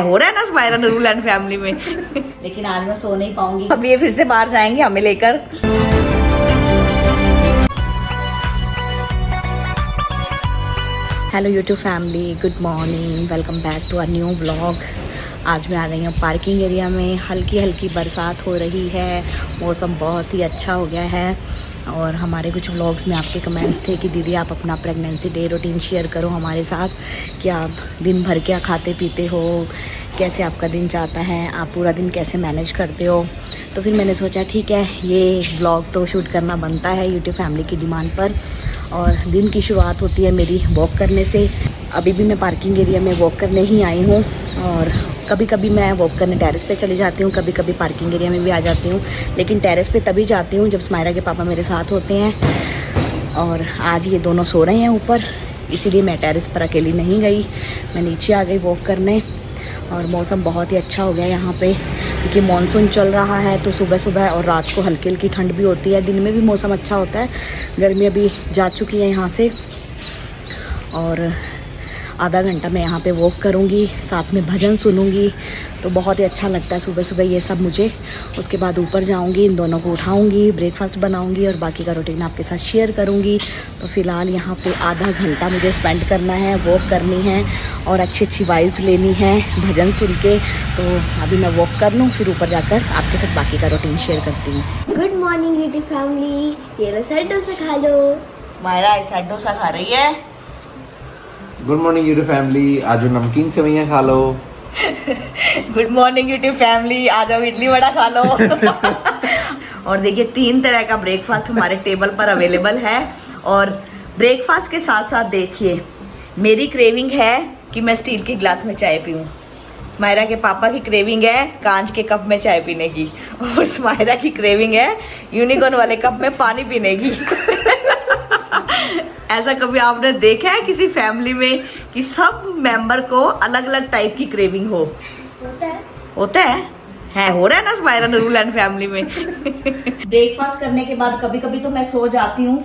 हो रहा है ना स्मायरा नूरुल एंड फैमिली में। लेकिन आज मैं सो नहीं पाऊंगी, अब ये फिर से बाहर जाएंगे हमें लेकर। Hello YouTube family, good morning, welcome back to a new vlog. आज मैं आ गई हूँ पार्किंग एरिया में। हल्की हल्की बरसात हो रही है, मौसम बहुत ही अच्छा हो गया है। और हमारे कुछ व्लॉग्स में आपके कमेंट्स थे कि दीदी आप अपना प्रेगनेंसी डे रूटीन शेयर करो हमारे साथ, कि आप दिन भर क्या खाते पीते हो, कैसे आपका दिन जाता है, आप पूरा दिन कैसे मैनेज करते हो। तो फिर मैंने सोचा ठीक है, ये व्लॉग तो शूट करना बनता है यूट्यूब फैमिली की डिमांड पर। और दिन की शुरुआत होती है मेरी वॉक करने से। अभी भी मैं पार्किंग एरिया में वॉक करने ही आई हूँ, और कभी कभी मैं वॉक करने टेरेस पे चली जाती हूँ, कभी कभी पार्किंग एरिया में भी आ जाती हूँ। लेकिन टेरेस पे तभी जाती हूँ जब स्मायरा के पापा मेरे साथ होते हैं। और आज ये दोनों सो रहे हैं ऊपर, इसीलिए मैं टेरेस पर अकेली नहीं गई, मैं नीचे आ गई वॉक करने। और मौसम बहुत ही अच्छा हो गया यहाँ पे, क्योंकि मानसून चल रहा है। तो सुबह सुबह और रात को हल्की हल्की ठंड भी होती है, दिन में भी मौसम अच्छा होता है। गर्मी अभी जा चुकी है यहाँ से। और आधा घंटा मैं यहाँ पे वॉक करूँगी, साथ में भजन सुनूँगी, तो बहुत ही अच्छा लगता है सुबह सुबह ये सब मुझे। उसके बाद ऊपर जाऊँगी, इन दोनों को उठाऊँगी, ब्रेकफास्ट बनाऊँगी और बाकी का रूटीन आपके साथ शेयर करूँगी। तो फ़िलहाल यहाँ पे आधा घंटा मुझे स्पेंड करना है, वॉक करनी है और अच्छी अच्छी वाइब्स लेनी है भजन सुन के। तो अभी मैं वॉक कर लूँ, फिर ऊपर जाकर आपके साथ बाकी का रूटीन शेयर करती हूँ। गुड मॉर्निंग यूट्यूब फैमिली, ये लो सेट डोसा खा लो। स्मायरा सेट डोसा खा रही है। गुड मॉर्निंग यूट्यूब फैमिली, आज नमकीन सेवइयाँ खा लो। गुड मॉर्निंग यूट्यूब फैमिली, आ जाओ इडली वड़ा खा लो। और देखिए 3 तरह का ब्रेकफास्ट हमारे टेबल पर अवेलेबल है। और ब्रेकफास्ट के साथ साथ देखिए, मेरी क्रेविंग है कि मैं स्टील के गिलास में चाय पीऊँ। स्मायरा के पापा की क्रेविंग है कांच के कप में चाय पीने की, और स्मायरा की क्रेविंग है यूनिकॉर्न वाले कप में पानी पीने की। ऐसा कभी आपने देखा है किसी फैमिली में कि सब मेंबर को अलग अलग टाइप की क्रेविंग हो? होता है हो रहा है ना स्मायरा नूरुल एंड फैमिली में। ब्रेकफास्ट करने के बाद कभी कभी तो मैं सो जाती हूँ,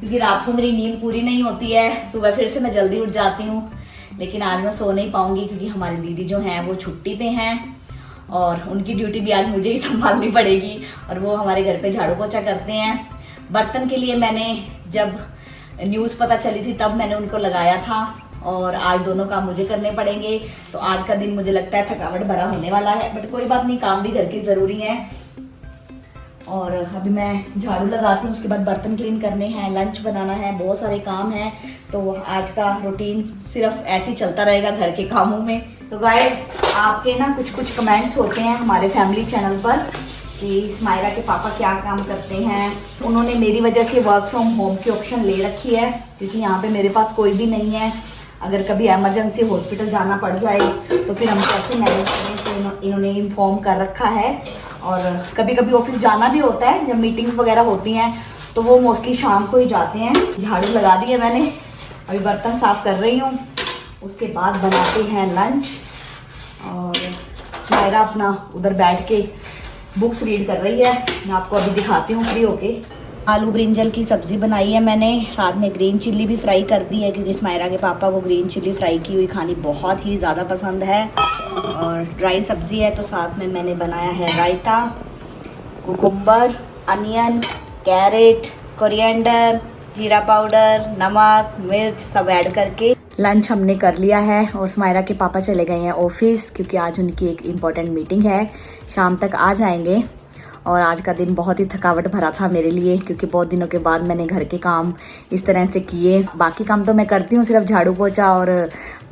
क्योंकि रात को मेरी नींद पूरी नहीं होती है। सुबह फिर से मैं जल्दी उठ जाती हूँ, लेकिन आज मैं सो नहीं पाऊंगी क्योंकि हमारी दीदी जो हैं वो छुट्टी पे हैं और उनकी ड्यूटी भी आज मुझे ही संभालनी पड़ेगी। और वो हमारे घर पे झाड़ू पोछा करते हैं। बर्तन के लिए मैंने जब न्यूज़ पता चली थी तब मैंने उनको लगाया था, और आज दोनों काम मुझे करने पड़ेंगे। तो आज का दिन मुझे लगता है थकावट भरा होने वाला है, बट कोई बात नहीं, काम भी घर की ज़रूरी है। और अभी मैं झाड़ू लगाती हूँ, उसके बाद बर्तन क्लीन करने हैं, लंच बनाना है, बहुत सारे काम हैं। तो आज का रूटीन सिर्फ ऐसे ही चलता रहेगा घर के कामों में। तो गाइस, आपके ना कुछ कुछ कमेंट्स होते हैं हमारे फैमिली चैनल पर कि स्मायरा के पापा क्या काम करते हैं। उन्होंने मेरी वजह से वर्क फ्रॉम होम की ऑप्शन ले रखी है, क्योंकि यहाँ पे मेरे पास कोई भी नहीं है। अगर कभी इमरजेंसी हॉस्पिटल जाना पड़ जाए तो फिर हम कैसे मैनेज करें, तो इन्होंने इन्फॉर्म कर रखा है। और कभी कभी ऑफिस जाना भी होता है, जब मीटिंग्स वगैरह होती हैं तो वो मोस्टली शाम को ही जाते हैं। झाड़ू लगा दी है मैंने, अभी बर्तन साफ कर रही हूँ, उसके बाद बनाते हैं लंच। और स्मायरा अपना उधर बैठ के बुक्स रीड कर रही है, मैं आपको अभी दिखाती हूँ फ्री होके। आलू ब्रिंजल की सब्ज़ी बनाई है मैंने, साथ में ग्रीन चिल्ली भी फ्राई कर दी है, क्योंकि स्मायरा के पापा को ग्रीन चिल्ली फ्राई की हुई खानी बहुत ही ज़्यादा पसंद है। और ड्राई सब्ज़ी है, तो साथ में मैंने बनाया है रायता, कुकुम्बर, अनियन, कैरेट, कोरिएंडर, जीरा पाउडर, नमक, मिर्च सब ऐड करके लंच हमने कर लिया है। और स्मायरा के पापा चले गए हैं ऑफिस, क्योंकि आज उनकी एक इम्पॉर्टेंट मीटिंग है, शाम तक आ जाएंगे। और आज का दिन बहुत ही थकावट भरा था मेरे लिए, क्योंकि बहुत दिनों के बाद मैंने घर के काम इस तरह से किए। बाकी काम तो मैं करती हूँ, सिर्फ झाड़ू पोछा और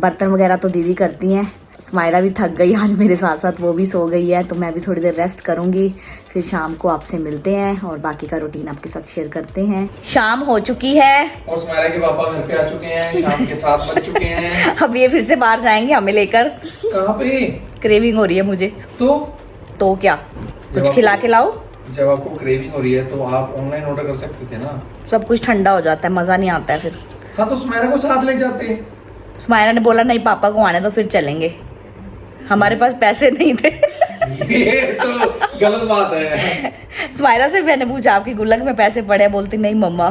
बर्तन वगैरह तो दीदी करती हैं। स्मायरा भी थक गई आज मेरे साथ साथ, वो भी सो गई है। तो मैं भी थोड़ी देर रेस्ट करूंगी, फिर शाम को आपसे मिलते हैं और बाकी का रूटीन आपके साथ शेयर करते हैं। शाम हो चुकी है और स्मायरा के पापा घर पे आ चुके हैं, शाम के 7 बज चुके हैं। अब ये फिर से बाहर जाएंगे हमें लेकर। कहाँ पे? क्रेविंग हो रही है मुझे। तो क्या कुछ खिला के लाओ। जब आपको क्रेविंग हो रही है तो आप ऑनलाइन ऑर्डर कर सकते थे ना। सब कुछ ठंडा हो जाता है, मजा नहीं आता है फिर। हाँ, तो स्मायरा को साथ ले जाते। स्मायरा ने बोला नहीं पापा को आने तो फिर चलेंगे, हमारे पास पैसे नहीं थे। ये तो गलत बात है। स्मायरा से मैंने पूछा आपकी गुल्लक में पैसे पड़े हैं, बोलती नहीं मम्मा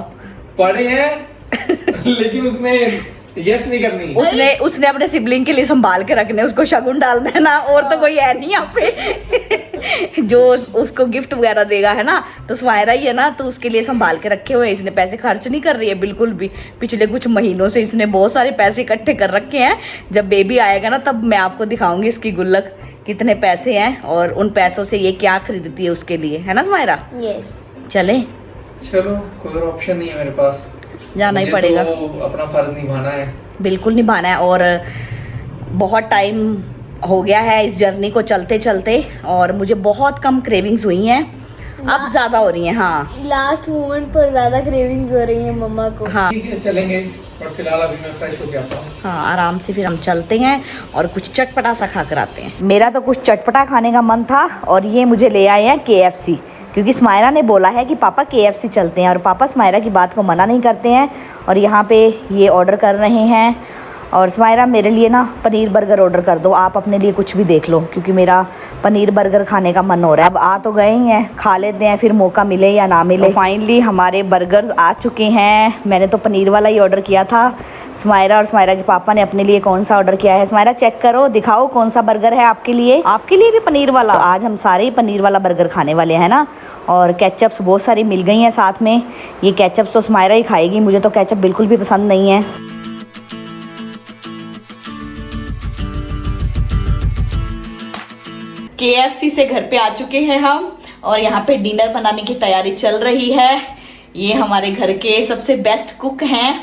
पड़े हैं। लेकिन उसमें यस नहीं करनी। उसने अपने सिबलिंग के लिए संभाल के रखने, उसको शगुन डालना है ना, और तो कोई है नहीं यहाँ पे जो उसको गिफ्ट वगैरह देगा, है ना। तो स्वायरा ही है ना, तो उसके लिए संभाल के रखे हुए। इसने पैसे खर्च नहीं कर रही है बिल्कुल भी। पिछले कुछ महीनों से इसने बहुत सारे पैसे इकट्ठे कर रखे हैं। जब बेबी आएगा ना, तब मैं आपको दिखाऊंगी इसकी गुल्लक कितने पैसे हैं और उन पैसों से ये क्या खरीदती है उसके लिए, है ना स्वायरा। यस, चले चलो, कोई और ऑप्शन नहीं है मेरे पास, जाना ही मुझे पड़ेगा। तो अपना फर्ज निभाना है, बिल्कुल निभाना है। और बहुत टाइम हो गया है इस जर्नी को चलते चलते, और मुझे बहुत कम क्रेविंग्स हुई हैं, अब ज्यादा हो रही हैं। हाँ लास्ट मोमेंट पर ज्यादा क्रेविंग्स हो रही है मम्मा को। हाँ ठीक है चलेंगे, पर फिलहाल अभी मैं फ्रेश होके आता हूँ। हाँ, आराम से फिर हम चलते हैं और कुछ चटपटा सा खा कर आते हैं। मेरा तो कुछ चटपटा खाने का मन था, और ये मुझे ले आए हैं KFC, क्योंकि स्मायरा ने बोला है कि पापा KFC चलते हैं, और पापा स्मायरा की बात को मना नहीं करते हैं। और यहाँ पे ये ऑर्डर कर रहे हैं। और स्मायरा मेरे लिए ना पनीर बर्गर ऑर्डर कर दो, आप अपने लिए कुछ भी देख लो, क्योंकि मेरा पनीर बर्गर खाने का मन हो रहा है। अब आ तो गए ही हैं, खा लेते हैं, फिर मौका मिले या ना मिले। तो फाइनली हमारे बर्गर्स आ चुके हैं। मैंने तो पनीर वाला ही ऑर्डर किया था। स्मायरा और स्मायरा के पापा ने अपने लिए कौन सा ऑर्डर किया है। स्मायरा चेक करो, दिखाओ कौन सा बर्गर है आपके लिए। आपके लिए भी पनीर वाला। तो आज हम सारे ही पनीर वाला बर्गर खाने वाले हैं ना। और केचप्स बहुत सारी मिल गई हैं साथ में। ये केचप्स तो स्मायरा ही खाएगी, मुझे तो केचप बिल्कुल भी पसंद नहीं है। KFC से घर पे आ चुके हैं हम, और यहाँ पे डिनर बनाने की तैयारी चल रही है। ये हमारे घर के सबसे बेस्ट कुक हैं,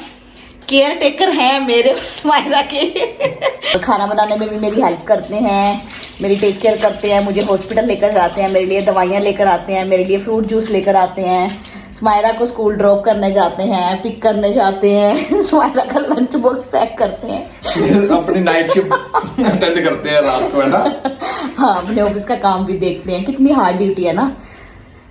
केयर टेकर हैं मेरे और स्मायरा के। खाना बनाने में भी मेरी हेल्प करते हैं, मेरी टेक केयर करते हैं, मुझे हॉस्पिटल लेकर जाते हैं, मेरे लिए दवाइयाँ लेकर आते हैं, मेरे लिए फ्रूट जूस लेकर आते हैं। स्मायरा को स्कूल ड्रॉप करने जाते हैं, पिक करने जाते हैं। स्मायरा का लंच बॉक्स पैक करते हैं। अपनी नाइट शिफ्ट अटेंड करते हैं रात को, है ना। हाँ, अपने ऑफिस का काम भी देखते हैं। कितनी हार्ड ड्यूटी है ना।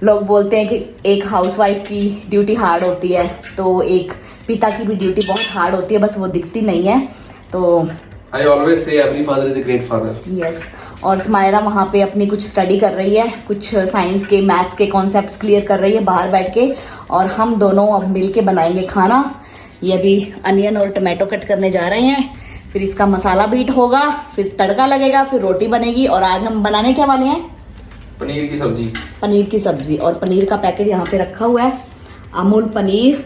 लोग बोलते हैं कि एक हाउसवाइफ की ड्यूटी हार्ड होती है, तो एक पिता की भी ड्यूटी बहुत हार्ड होती है, बस वो दिखती नहीं है। तो I always say every father is a great father. Yes. और स्मायरा वहाँ पे अपनी कुछ स्टडी कर रही है, कुछ साइंस के मैथ्स के कॉन्सेप्ट्स क्लियर कर रही है बाहर बैठ के, और हम दोनों अब मिल के बनाएंगे खाना। ये अभी अनियन और टमाटो कट करने जा रहे हैं, फिर इसका मसाला बीट होगा, फिर तड़का लगेगा, फिर रोटी बनेगी। और आज हम बनाने क्या वाले हैं? पनीर की सब्जी। पनीर की सब्जी। और पनीर का पैकेट यहाँ पे रखा हुआ है, अमूल पनीर।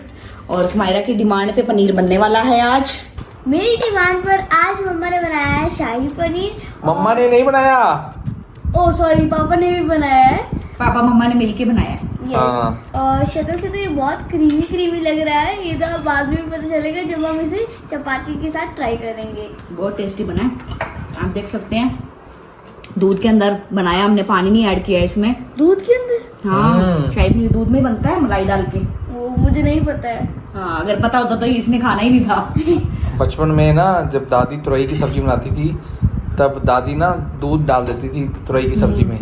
और स्मायरा की डिमांड पे पनीर बनने वाला है आज। मेरी डिमांड पर आज मम्मा ने बनाया है शाही पनीर। मम्मा ने नहीं बनाया, ओ सॉरी, पापा ने भी बनाया है। पापा मम्मा ने मिलके बनाया है। यस। और शक्ल से तो ये बहुत क्रीमी क्रीमी लग रहा है। ये तो अब बाद में पता चलेगा जब हम इसे चपाती के साथ ट्राई करेंगे। बहुत टेस्टी बना है, आप देख सकते हैं। दूध के अंदर बनाया हमने, पानी नहीं ऐड किया इसमें। दूध के अंदर? हाँ, शायद नहीं, दूध में बनता है मलाई डाल के। वो मुझे नहीं पता है। हाँ, अगर पता होता तो इसने खाना ही नहीं था। बचपन में ना जब दादी तुरई की सब्जी बनाती थी, तब दादी ना दूध डाल देती थी तुरई की सब्जी में।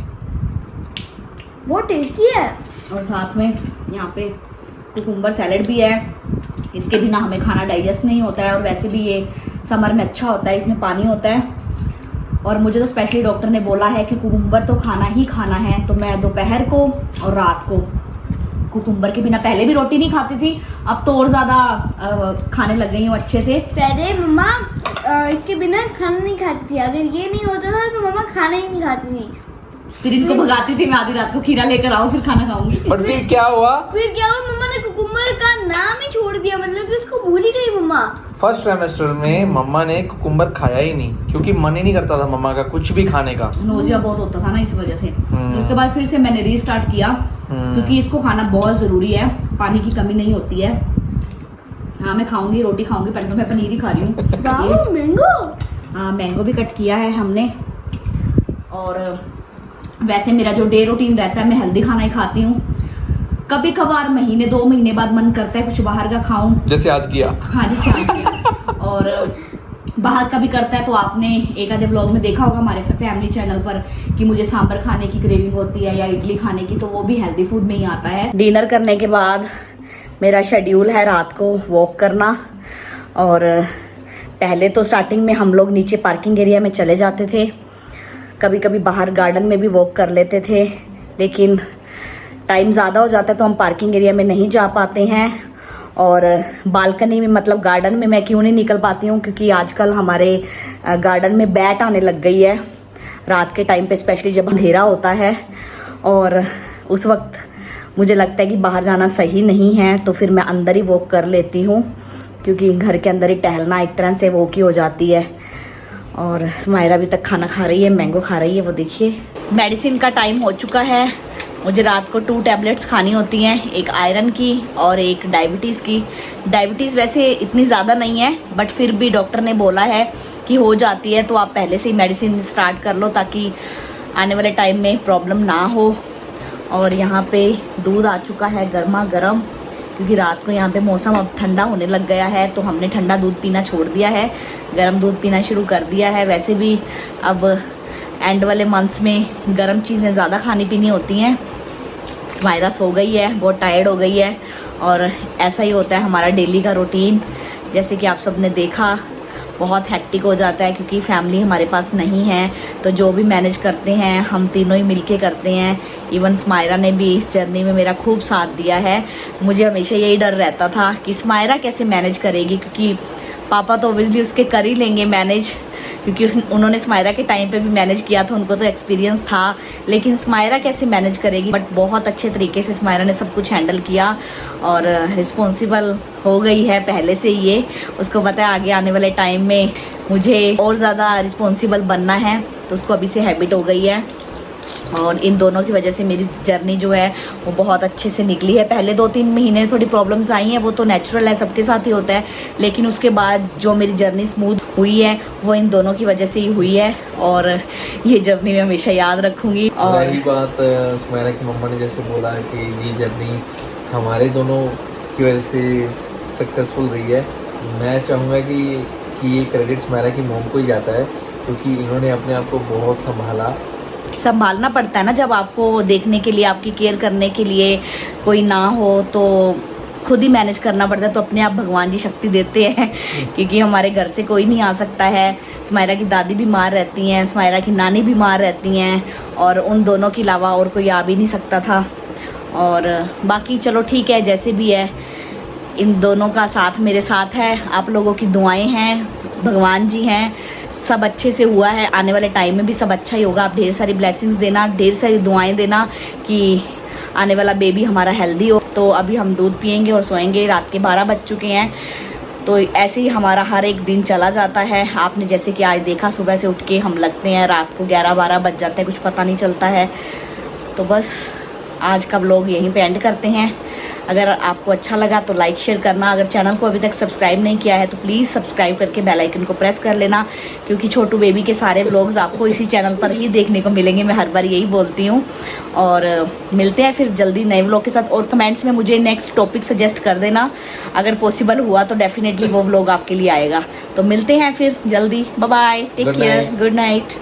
बहुत टेस्टी है। और साथ में यहाँ पे कुकुम्बर सैलेड भी है। इसके बिना हमें खाना डाइजेस्ट नहीं होता है, और वैसे भी ये समर में अच्छा होता है, इसमें पानी होता है। और मुझे तो स्पेशली डॉक्टर ने बोला है कि कुकुम्बर तो खाना ही खाना है, तो मैं दोपहर को और रात को कुकुम्बर के बिना, पहले भी रोटी नहीं खाती थी, अब तो और ज़्यादा खाने लग गई हूँ अच्छे से। पहले मम्मा इसके बिना खाना नहीं खाती थी। अगर ये नहीं होता था तो मम्मा खाना ही नहीं खाती थी। फिर इनको भगाती थी मैं आधी रात को, खीरा लेकर आओ फिर खाना खाऊंगी। पर फिर क्या हुआ? फिर क्या हुआ, मम्मा ने कुकुम्बर का नाम ही छोड़ दिया, मतलब कि उसको भूल ही गई मम्मा। फर्स्ट ट्राइमेस्टर में मम्मा ने कुकुम्बर खाया ही नहीं, क्योंकि मन ही नहीं करता था मम्मा का कुछ भी खाने का। नोजिया बहुत होता था ना, इस वजह से। उसके बाद फिर से मैंने रीस्टार्ट किया, क्योंकि इसको खाना बहुत जरूरी है, पानी की कमी नहीं होती है। हाँ, मैं खाऊंगी, रोटी खाऊंगी, पहले तो मैं पनीर ही खा रही हूँ। मैंगो, हाँ, मैंगो भी कट किया है हमने। और वैसे मेरा जो डे रूटीन रहता है, मैं हेल्दी खाना ही खाती हूँ। कभी कभार महीने 2 महीने बाद मन करता है कुछ बाहर का खाऊं, जैसे आज किया। हाँ, जैसे आज किया। और बाहर का भी करता है, तो आपने एक आधे व्लॉग में देखा होगा हमारे फैमिली चैनल पर कि मुझे सांभर खाने की क्रेविंग होती है या इडली खाने की, तो वो भी हेल्दी फूड में ही आता है। डिनर करने के बाद मेरा शेड्यूल है रात को वॉक करना। और पहले तो स्टार्टिंग में हम लोग नीचे पार्किंग एरिया में चले जाते थे, कभी कभी बाहर गार्डन में भी वॉक कर लेते थे, लेकिन टाइम ज़्यादा हो जाता है तो हम पार्किंग एरिया में नहीं जा पाते हैं। और बालकनी में मतलब गार्डन में मैं क्यों नहीं निकल पाती हूँ, क्योंकि आजकल हमारे गार्डन में बैट आने लग गई है रात के टाइम पे, स्पेशली जब अंधेरा होता है और उस वक्त मुझे लगता है कि बाहर जाना सही नहीं है, तो फिर मैं अंदर ही वॉक कर लेती हूँ, क्योंकि घर के अंदर ही टहलना एक तरह से वॉक ही हो जाती है। और स्माइरा अभी तक खाना खा रही है, मैंगो खा रही है, वो देखिए। मेडिसिन का टाइम हो चुका है, मुझे रात को 2 टैबलेट्स खानी होती हैं, एक आयरन की और एक डायबिटीज़ की। डायबिटीज़ वैसे इतनी ज़्यादा नहीं है, बट फिर भी डॉक्टर ने बोला है कि हो जाती है, तो आप पहले से ही मेडिसिन स्टार्ट कर लो ताकि आने वाले टाइम में प्रॉब्लम ना हो। और यहाँ पे दूध आ चुका है गर्मा गर्म, क्योंकि रात को यहाँ पे मौसम अब ठंडा होने लग गया है, तो हमने ठंडा दूध पीना छोड़ दिया है, गर्म दूध पीना शुरू कर दिया है। वैसे भी अब एंड वाले मंथ्स में गर्म चीज़ें ज़्यादा खानी पीनी होती हैं। स्माइरा सो गई है, बहुत टायर्ड हो गई है, और ऐसा ही होता है हमारा डेली का रूटीन। जैसे कि आप सब ने देखा, बहुत हेक्टिक हो जाता है, क्योंकि फैमिली हमारे पास नहीं है, तो जो भी मैनेज करते हैं हम तीनों ही मिलके करते हैं। इवन स्माइरा ने भी इस जर्नी में मेरा खूब साथ दिया है। मुझे हमेशा यही डर रहता था कि स्माइरा कैसे मैनेज करेगी, क्योंकि पापा तो ओब्वियसली उसके कर ही लेंगे मैनेज, क्योंकि उन्होंने स्माइरा के टाइम पे भी मैनेज किया था, उनको तो एक्सपीरियंस था, लेकिन स्माइरा कैसे मैनेज करेगी। बट बहुत अच्छे तरीके से स्माइरा ने सब कुछ हैंडल किया और रिस्पॉन्सिबल हो गई है पहले से ही। ये उसको पता है आगे आने वाले टाइम में मुझे और ज़्यादा रिस्पॉन्सिबल बनना है, तो उसको अभी से हैबिट हो गई है। और इन दोनों की वजह से मेरी जर्नी जो है वो बहुत अच्छे से निकली है। पहले 2-3 महीने थोड़ी प्रॉब्लम्स आई हैं, वो तो नेचुरल है, सबके साथ ही होता है, लेकिन उसके बाद जो मेरी जर्नी स्मूथ हुई है वो इन दोनों की वजह से ही हुई है, और ये जर्नी मैं हमेशा याद रखूँगी। और रही बात स्माइरा की मम्मा ने जैसे बोला कि ये जर्नी हमारे दोनों की वजह से सक्सेसफुल रही है, मैं चाहूँगा कि ये क्रेडिट स्माइरा की मॉम को ही जाता है, क्योंकि इन्होंने अपने आप को बहुत संभालना पड़ता है ना, जब आपको देखने के लिए, आपकी केयर करने के लिए कोई ना हो, तो खुद ही मैनेज करना पड़ता है। तो अपने आप भगवान जी शक्ति देते हैं, क्योंकि हमारे घर से कोई नहीं आ सकता है। स्माइरा की दादी बीमार रहती हैं, स्माइरा की नानी बीमार रहती हैं, और उन दोनों के अलावा और कोई आ भी नहीं सकता था। और बाकी चलो ठीक है, जैसे भी है, इन दोनों का साथ मेरे साथ है, आप लोगों की दुआएं हैं, भगवान जी हैं, सब अच्छे से हुआ है। आने वाले टाइम में भी सब अच्छा ही होगा। आप ढेर सारी ब्लेसिंग्स देना, ढेर सारी दुआएं देना कि आने वाला बेबी हमारा हेल्दी हो। तो अभी हम दूध पियेंगे और सोएंगे, रात के 12 बज चुके हैं, तो ऐसे ही हमारा हर एक दिन चला जाता है। आपने जैसे कि आज देखा, सुबह से उठ के हम लगते हैं, रात को 11-12 बज जाते हैं, कुछ पता नहीं चलता है। तो बस आज का व्लॉग यहीं पे एंड करते हैं। अगर आपको अच्छा लगा तो लाइक शेयर करना, अगर चैनल को अभी तक सब्सक्राइब नहीं किया है तो प्लीज़ सब्सक्राइब करके बेल आइकन को प्रेस कर लेना, क्योंकि छोटू बेबी के सारे व्लॉग्स आपको इसी चैनल पर ही देखने को मिलेंगे। मैं हर बार यही बोलती हूँ। और मिलते हैं फिर जल्दी नए व्लॉग के साथ, और कमेंट्स में मुझे नेक्स्ट टॉपिक सजेस्ट कर देना, अगर पॉसिबल हुआ तो डेफिनेटली वो व्लॉग आपके लिए आएगा। तो मिलते हैं फिर जल्दी, bye bye, take care, good night.